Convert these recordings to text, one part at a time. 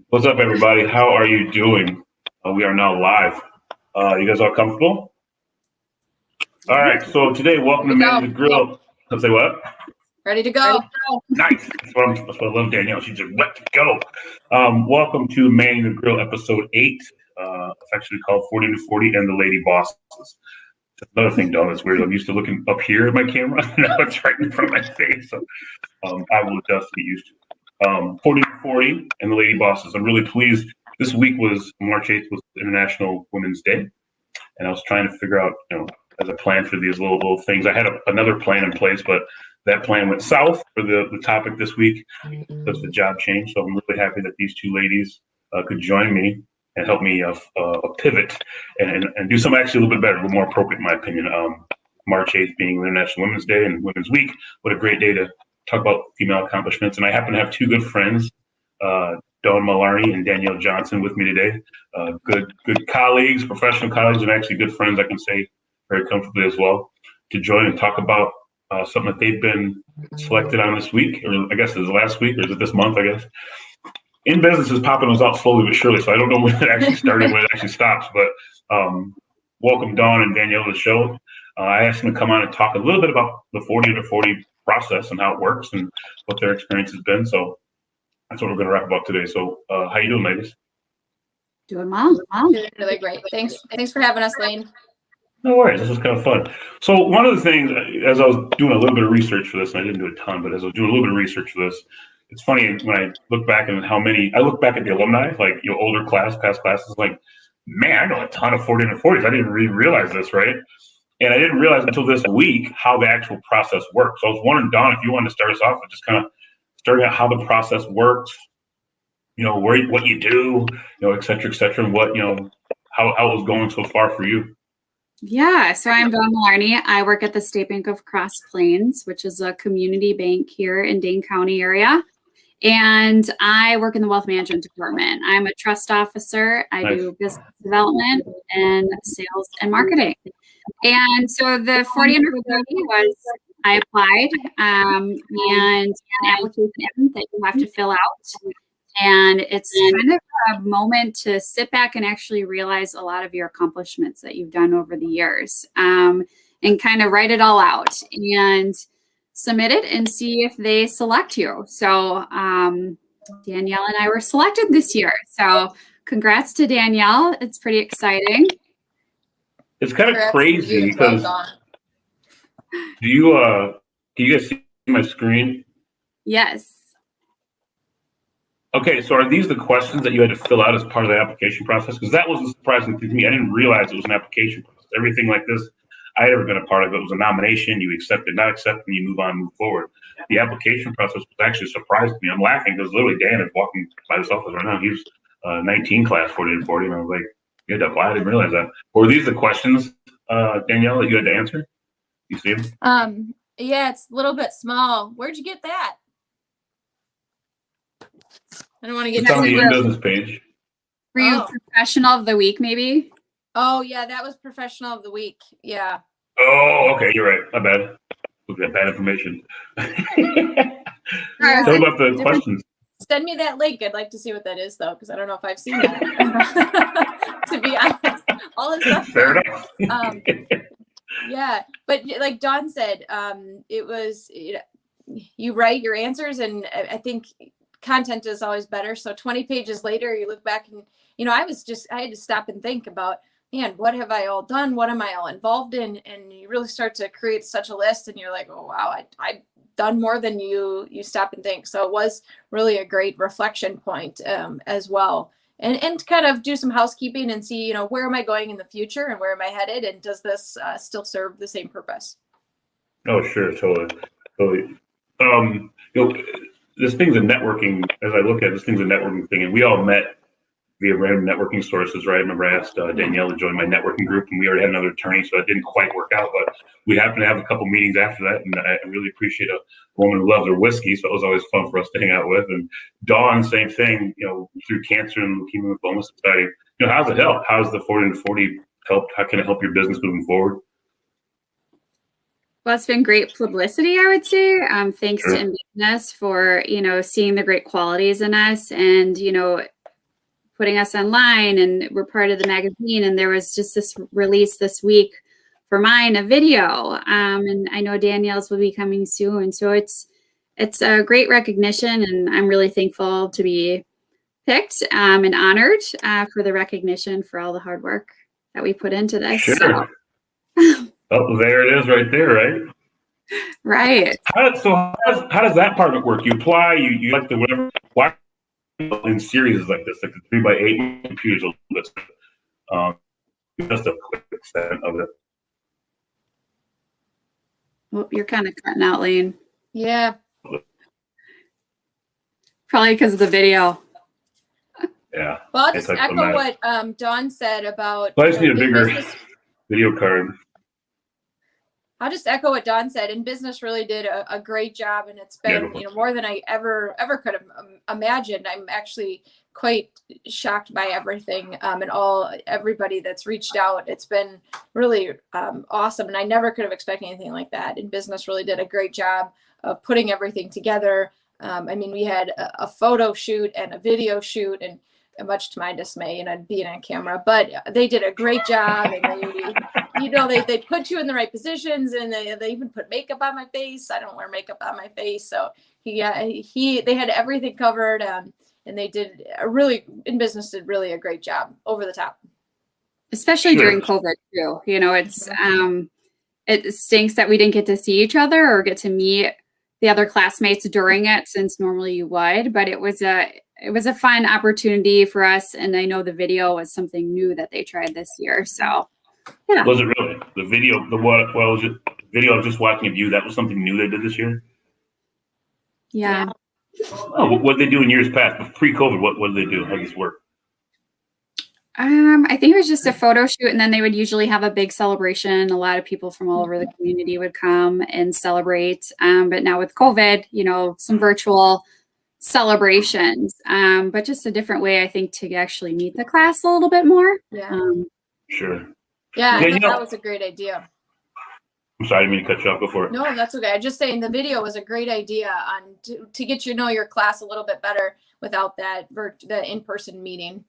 What's up, everybody? How are you doing? We are now live. You guys all comfortable? All right. So today, welcome to Manage the Grill. I'll say what? Ready to go. Nice. That's what I love Danielle. She's just ready to go. Welcome to Manning the Grill, episode 8. It's actually called 40 to 40 and the Lady Bosses. That's another thing, Dawn, that's weird. I'm used to looking up here at my camera. Now it's right in front of my face. So I will adjust to get used to it. 40 to 40 and the Lady Bosses. I'm really pleased. This week was March 8th was International Women's Day. And I was trying to figure out, as a plan for these little things. I had another plan in place, but that plan went south for the topic this week because the job changed. So I'm really happy that these two ladies could join me and help me pivot and do something actually a little bit better, a little more appropriate in my opinion. March 8th being International Women's Day and Women's Week. What a great day to talk about female accomplishments. And I happen to have two good friends, Dawn Mullarny and Danielle Johnson with me today. Good colleagues, professional colleagues, and actually good friends, I can say very comfortably as well, to join and talk about something that they've been selected on this week, or I guess it was last week, or is it this month, I guess. In Business is popping those out slowly but surely, so I don't know when it actually started, when it actually stops, but welcome Dawn and Danielle to the show. I asked them to come on and talk a little bit about the 40 to 40 process and how it works and what their experience has been, so that's what we're going to wrap about today. So how you doing, ladies? Doing well. Doing really great. Thanks for having us, Lane. No worries. This was kind of fun. So one of the things, as I was doing a little bit of research for this, and I didn't do a ton, but as I was doing a little bit of research for this, it's funny when I look back at I look back at the alumni, like older past classes, like, man, I know a ton of 40 and 40s. I didn't really realize this, right? And I didn't realize until this week how the actual process works. So I was wondering, Dawn, if you wanted to start us off with just kind of starting out how the process works, what you do, et cetera, and what, how it was going so far for you. Yeah, so I'm Dawn Mullarny. I work at the State Bank of Cross Plains, which is a community bank here in Dane County area. And I work in the wealth management department. I'm a trust officer. I do business development and sales and marketing. And so the 40 under 40 was, I applied and an application that you have to fill out. And it's kind of a moment to sit back and actually realize a lot of your accomplishments that you've done over the years, and kind of write it all out and submit it and see if they select you. So Danielle and I were selected this year. So congrats to Danielle. It's pretty exciting. It's kind of crazy because can you guys see my screen? Yes. Okay, so are these the questions that you had to fill out as part of the application process? Because that was surprising to me. I didn't realize it was an application process. Everything like this, I had ever been a part of it. It was a nomination. You accept it, not accept, and you move forward. The application process was actually surprised me. I'm laughing because literally Dan is walking by his office right now. He was 19 class, 40 and 40, and I was like, you had to apply. I didn't realize that. Were these the questions, Danielle, that you had to answer? You see them? Yeah, it's a little bit small. Where'd you get that? I don't want to get it's on the in-business page. Were you professional of the week, maybe? Oh, yeah, that was professional of the week. Yeah. Oh, okay, you're right. My bad. Look at bad information. Tell about the questions. Send me that link. I'd like to see what that is, though, because I don't know if I've seen that. To be honest, all this stuff. Fair enough. Yeah, but like Dawn said, it was you write your answers, and I think content is always better. So 20 pages later, you look back and, I had to stop and think about, man, what have I all done? What am I all involved in? And you really start to create such a list and you're like, oh, wow, I've done more than you stop and think. So it was really a great reflection point as well. And to kind of do some housekeeping and see, where am I going in the future and where am I headed? And does this still serve the same purpose? Oh, sure. Totally. This thing's a networking, as I look at it, this thing's a networking thing. And we all met via random networking sources, right? I remember I asked Danielle to join my networking group, and we already had another attorney, so that didn't quite work out. But we happened to have a couple meetings after that, and I really appreciate a woman who loves her whiskey, so it was always fun for us to hang out with. And Dawn, same thing, through Cancer and Leukemia Lymphoma Society. How's it help? How's the 40 to 40 help? How can it help your business moving forward? Well, it's been great publicity, I would say. Thanks Sure. to In Business for, seeing the great qualities in us and, putting us online, and we're part of the magazine. And there was just this release this week for mine, a video. And I know Danielle's will be coming soon. So it's a great recognition, and I'm really thankful to be picked and honored for the recognition for all the hard work that we put into this. Sure. So. Oh, there it is right there, right? Right. How does that part of it work? You apply, you like the whatever. Why in series like this, like the 3x8 computers will list just a quick extent of it. Well, you're kind of cutting out, Lane. Yeah. Probably because of the video. Yeah. Well, I'll just echo what Dawn said about. I just need a bigger video card. I'll just echo what Dawn said. In Business really did a great job, and it's been more than I ever could have imagined. I'm actually quite shocked by everything and everybody that's reached out. It's been really awesome, and I never could have expected anything like that. In Business really did a great job of putting everything together. I mean, we had a photo shoot and a video shoot, and much to my dismay, being on camera, but they did a great job, and they put you in the right positions, and they even put makeup on my face. I don't wear makeup on my face, so they had everything covered, and they did In Business did really a great job, over the top, especially during COVID too. It stinks that we didn't get to see each other or get to meet the other classmates during it, since normally you would, but it was a fun opportunity for us. And I know the video was something new that they tried this year. So, yeah. Was it really? The video, what was it? Video of just watching of you, that was something new they did this year? Yeah. Oh, what did they do in years past? Pre-COVID, what did they do? How did this work? I think it was just a photo shoot, and then they would usually have a big celebration. A lot of people from all over the community would come and celebrate. But now with COVID, some virtual celebrations, but just a different way, I think, to actually meet the class a little bit more. Yeah. Sure. Yeah, I thought that was a great idea. I'm sorry, I didn't mean to cut you off before. No, that's okay. I'm just saying the video was a great idea to get you to know your class a little bit better without the in-person meeting.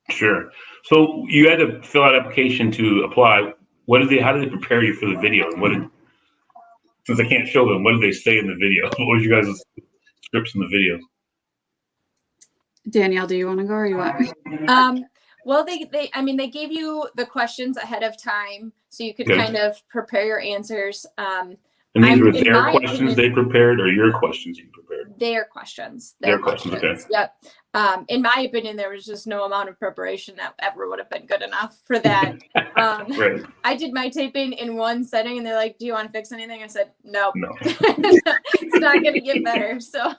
Sure. So you had to fill out an application to apply. How did they prepare you for the video? Since I can't show them, what did they say in the video? What was you guys' scripts in the video? Danielle, do you want to go or you want? Well, they gave you the questions ahead of time, so you could kind of prepare your answers. And these were their questions they prepared, or your questions you prepared? Their questions. Their questions, okay. Yep. In my opinion, there was just no amount of preparation that ever would have been good enough for that. Right. I did my taping in one setting, and they're like, "Do you want to fix anything?" I said, "No, it's not going to get better." So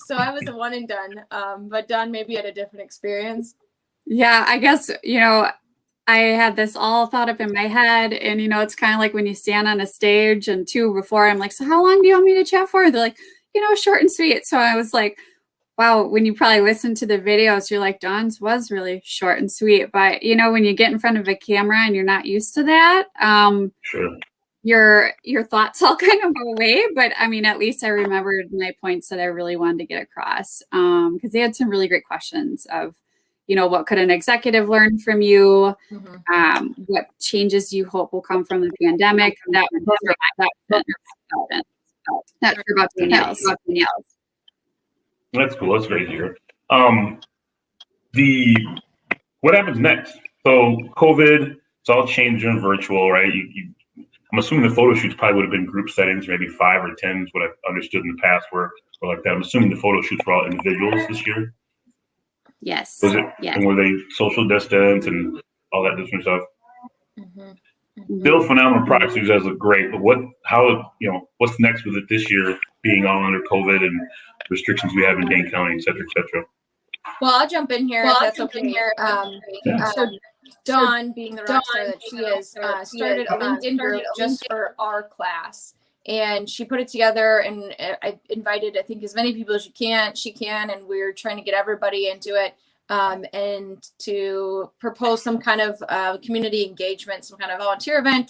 I was a one and done. But Dawn maybe had a different experience. Yeah, I guess I had this all thought up in my head, and it's kind of like when you stand on a stage, and before I'm like, so how long do you want me to chat for? They're like, short and sweet. So I was like, wow, when you probably listen to the videos, you're like, Dawn's was really short and sweet. But when you get in front of a camera and you're not used to that, sure, your thoughts all kind of go away. But I mean, at least I remembered my points that I really wanted to get across, because they had some really great questions of, what could an executive learn from you? Mm-hmm. What changes you hope will come from the pandemic? Not sure about Danielle's. That's cool. That's great to hear. What happens next? So COVID, it's all changed and virtual, right? I'm assuming the photo shoots probably would have been group settings, maybe 5 or 10 is what I've understood in the past were like that. I'm assuming the photo shoots were all individuals this year. Yes. Was it? Yes. And were they social distance and all that different stuff? Mm-hmm. Mm-hmm. Still phenomenal products. You guys look great, but what's next with it this year, being all under COVID and restrictions we have in Dane County, et cetera, et cetera? Well, I'll jump in here if that's okay. So Dawn, being the rock star that she is, started a LinkedIn group just for our class. And she put it together, and I invited, I think, as many people as she can, and we're trying to get everybody into it, and to propose some kind of community engagement, some kind of volunteer event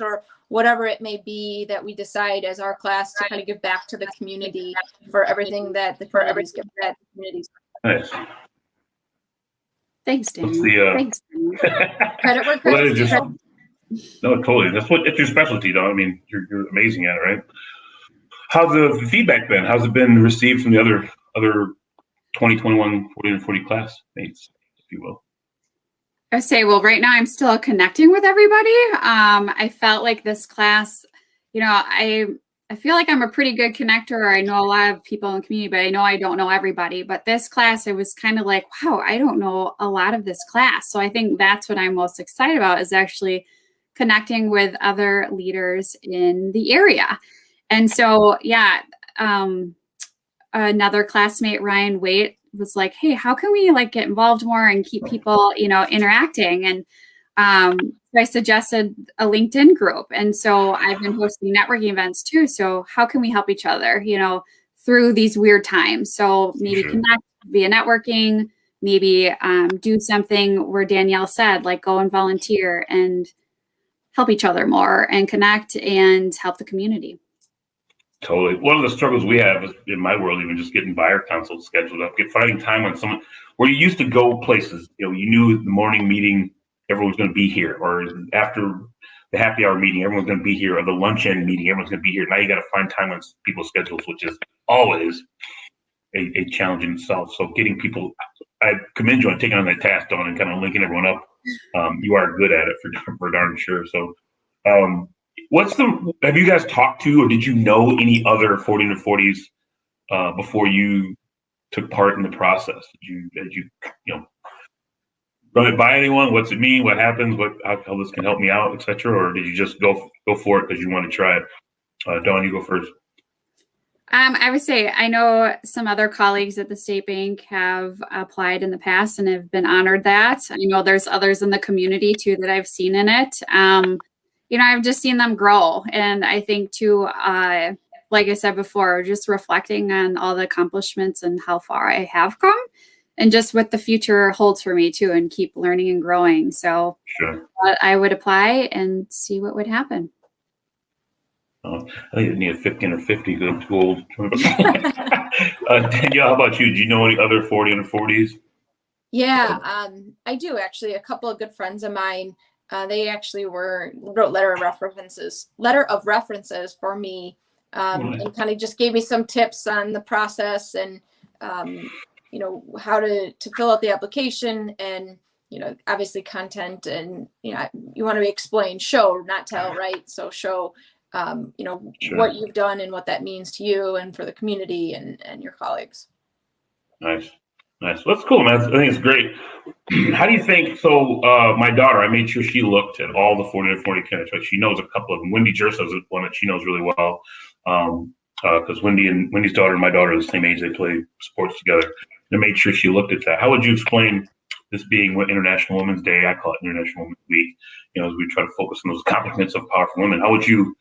whatever it may be that we decide as our class to kind of give back to the community for everything that the community's given. Nice. Thanks, What's Daniel. the Thanks, Daniel. Credit where well, credit's it's just, due. no, totally. It's your specialty, though. I mean, you're amazing at it, right? How's the feedback been? How's it been received from the other 2021 40 and 40 classmates, if you will? I say, well, right now I'm still connecting with everybody. I felt like this class, you know, I feel like I'm a pretty good connector. I know a lot of people in the community, but I know I don't know everybody. But this class, it was kind of like, wow, I don't know a lot of this class. So I think that's what I'm most excited about, is actually connecting with other leaders in the area. And so, yeah, another classmate, Ryan Waite, was like, hey, how can we like get involved more and keep people, you know, interacting? And so I suggested a LinkedIn group. And so I've been hosting networking events too. So how can we help each other, you know, through these weird times? So maybe connect via networking, maybe do something where Danielle said, like go and volunteer and help each other more and connect and help the community. Totally. One of the struggles we have is, in my world, even just getting buyer consults scheduled up, finding time on someone where you used to go places, you know, you knew the morning meeting, everyone's going to be here, or after the happy hour meeting, everyone's going to be here, or the lunch end meeting, everyone's going to be here. Now you got to find time on people's schedules, which is always a challenge in itself. So getting people, I commend you on taking on that task, Dawn, and kind of linking everyone up. You are good at it for darn sure. So, have you guys talked to, or did you know any other 40 to 40s before you took part in the process? Did you run it by anyone? What's it mean? What happens? How this can help me out, etc. Or did you just go for it because you want to try it? Dawn, you go first. I would say I know some other colleagues at the state bank have applied in the past and have been honored that. I know there's others in the community too that I've seen in it. You know, I've just seen them grow. And I think too, like I said before, just reflecting on all the accomplishments and how far I have come and just what the future holds for me too, and keep learning and growing. So I would apply and see what would happen. I think you need a 15 or 50 to go old. Danielle, how about you? Do you know any other 40 and 40s? Yeah, I do actually. A couple of good friends of mine, they actually wrote letter of references for me, and kind of just gave me some tips on the process and you know, how to fill out the application, and you know, obviously content, and you know, you want to explain, show, not tell, right? So show. You know, what you've done and what that means to you and for the community and your colleagues. Nice. Well, that's cool, man. I think it's great. How do you think? So, my daughter, I made sure she looked at all the 40 to 40 candidates. Right? She knows a couple of them. Wendy Jersa is one that she knows really well, because Wendy's daughter and my daughter are the same age. They play sports together. I made sure she looked at that. How would you explain this being International Women's Day? I call it International Women's Week. You know, as we try to focus on those accomplishments of powerful women. How would you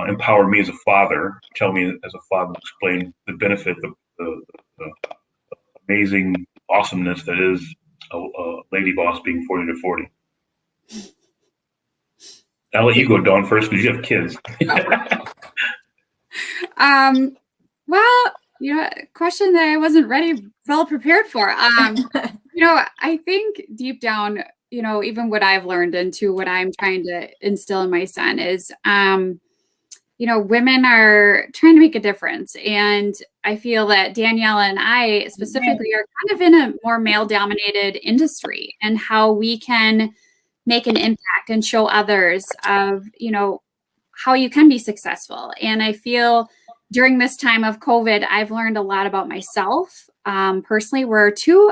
empower me as a father, tell me as a father, explain the benefit, the amazing awesomeness that is a lady boss being 40 to 40. I'll let you go, Dawn, first because you have kids. Well, you know, a question that I wasn't well prepared for. You know, I think deep down, you know, even what I've learned into what I'm trying to instill in my son is, you know, women are trying to make a difference. And I feel that Danielle and I specifically are kind of in a more male-dominated industry, and how we can make an impact and show others of, you know, how you can be successful. And I feel during this time of COVID, I've learned a lot about myself personally, where too,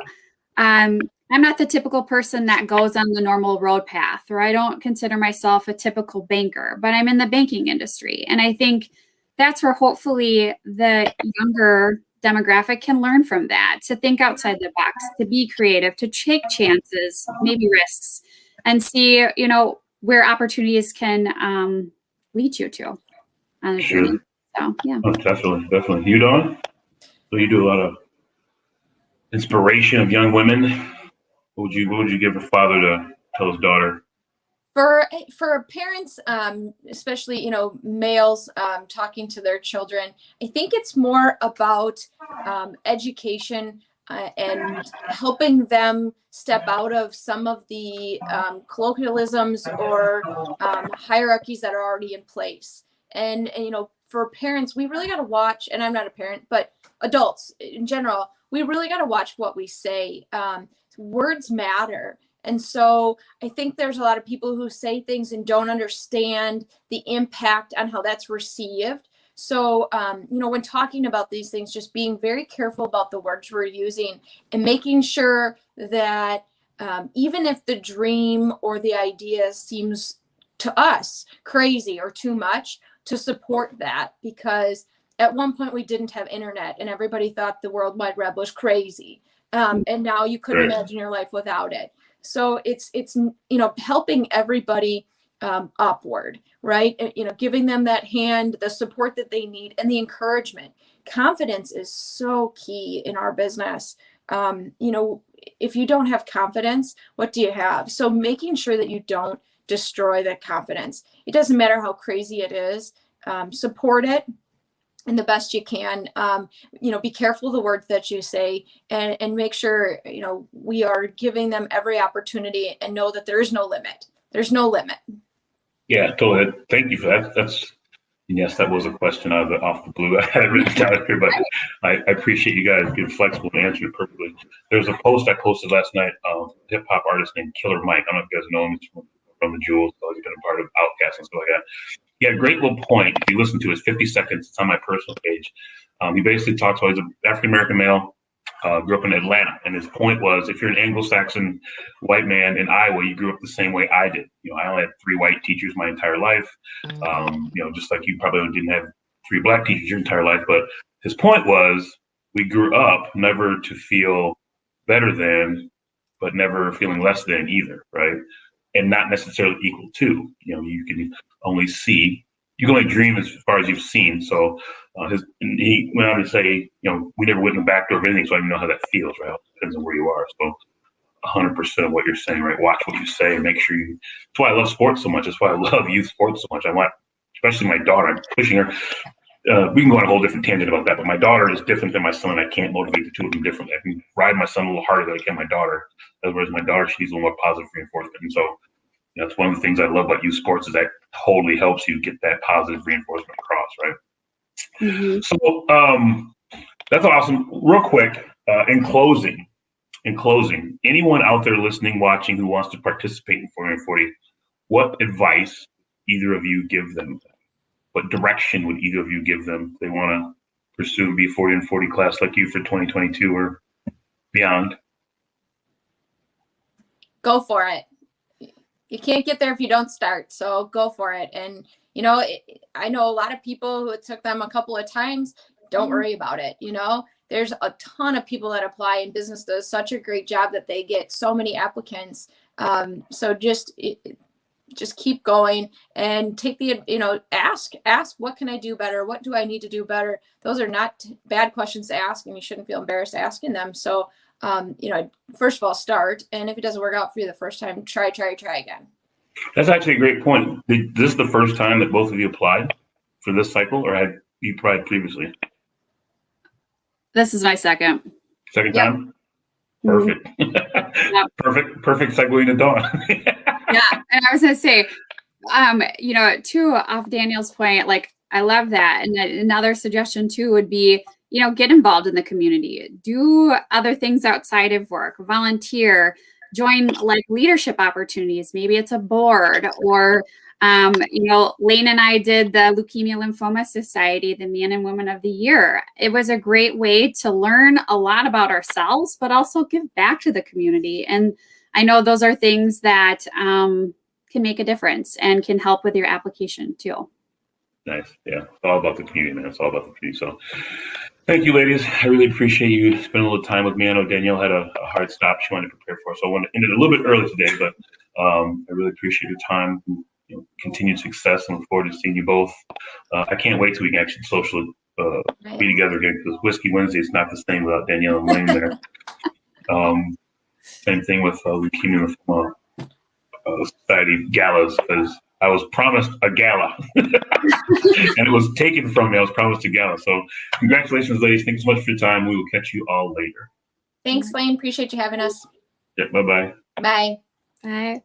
I'm not the typical person that goes on the normal road path, or I don't consider myself a typical banker, but I'm in the banking industry. And I think that's where hopefully the younger demographic can learn from that, to think outside the box, to be creative, to take chances, maybe risks, and see, you know, where opportunities can lead you to on a journey. So, yeah. Oh, definitely. You, Dawn? So you do a lot of inspiration of young women. What would you give a father to tell his daughter? For parents, especially, you know, males, talking to their children, I think it's more about education and helping them step out of some of the colloquialisms or hierarchies that are already in place. And you know, for parents, we really got to watch, and I'm not a parent, but adults in general, we really got to watch what we say. Words matter. And so I think there's a lot of people who say things and don't understand the impact on how that's received. So, you know, when talking about these things, just being very careful about the words we're using and making sure that even if the dream or the idea seems to us crazy or too much, to support that, because at one point we didn't have internet and everybody thought the World Wide Web was crazy. And now you couldn't imagine your life without it. So it's you know, helping everybody upward, right? You know, giving them that hand, the support that they need, and the encouragement. Confidence is so key in our business. You know, if you don't have confidence, what do you have? So making sure that you don't destroy that confidence. It doesn't matter how crazy it is. Support it in the best you can. You know, be careful of the words that you say, and make sure, you know, we are giving them every opportunity, and know that there is no limit. There's no limit. Yeah, totally. Thank you for that. Yes, that was a question off the blue. I had it written down here, but I appreciate you guys being flexible and answering it perfectly. There's a post I posted last night of a hip hop artist named Killer Mike. I don't know if you guys know him. He's from the Jewels. So he's been a part of Outkast and stuff like that. He had a great little point. If you listen to it, it's 50 seconds. It's on my personal page. He basically talks about, he's an African-American male, grew up in Atlanta. And his point was, if you're an Anglo-Saxon white man in Iowa, you grew up the same way I did. You know, I only had 3 white teachers my entire life. You know, just like you probably didn't have 3 black teachers your entire life. But his point was, we grew up never to feel better than, but never feeling less than either, right? And not necessarily equal to. You know, you can only see, you can only dream as far as you've seen. So he went on to say, you know, we never went in the back door of anything, so I don't know how that feels, right? It depends on where you are. So 100% of what you're saying, right? Watch what you say and make sure you, that's why I love sports so much. That's why I love youth sports so much. I want, especially my daughter, I'm pushing her. We can go on a whole different tangent about that, but my daughter is different than my son. I can't motivate the two of them differently. I can ride my son a little harder than I can my daughter. Whereas my daughter, she needs a little more positive reinforcement. And so, you know, that's one of the things I love about youth sports, is that totally helps you get that positive reinforcement across, right? Mm-hmm. So that's awesome. Real quick, in closing, anyone out there listening, watching, who wants to participate in 40 and 40, what advice either of you give them? What direction would either of you give them if they want to pursue and be 40 and 40 class like you for 2022 or beyond? Go for it. You can't get there if you don't start. So go for it. And, you know, I know a lot of people who it took them a couple of times. Don't worry about it. You know, there's a ton of people that apply, and business does such a great job that they get so many applicants. So just keep going and take the, you know, ask, what can I do better? What do I need to do better? Those are not bad questions to ask, and you shouldn't feel embarrassed asking them. So, you know, first of all, start. And if it doesn't work out for you the first time, try again. That's actually a great point. This is the first time that both of you applied for this cycle, or had you applied previously? This is my second. Second time? Perfect. Yep. Perfect segue into Dawn. Yeah. And I was going to say, you know, too, off Danielle's point, like, I love that. And another suggestion too would be, you know, get involved in the community, do other things outside of work, volunteer, join like leadership opportunities. Maybe it's a board, or, you know, Lane and I did the Leukemia Lymphoma Society, the Man and Woman of the Year. It was a great way to learn a lot about ourselves, but also give back to the community. And I know those are things that can make a difference and can help with your application too. Nice. Yeah. It's all about the community, man. It's all about the community. So thank you, ladies. I really appreciate you spending a little time with me. I know Danielle had a hard stop she wanted to prepare for, so I wanted to end it a little bit early today, but I really appreciate your time, and, you know, continued success, and look forward to seeing you both. I can't wait till we can actually socially be together again, because Whiskey Wednesday is not the same without Danielle and Lane there. Same thing with Leukemia Lymphoma society galas, because I was promised a gala and it was taken from me. I was promised a gala. So congratulations, ladies. Thanks so much for your time. We will catch you all later. Thanks, Lane. Appreciate you having us. Yeah, bye-bye. Bye. Bye.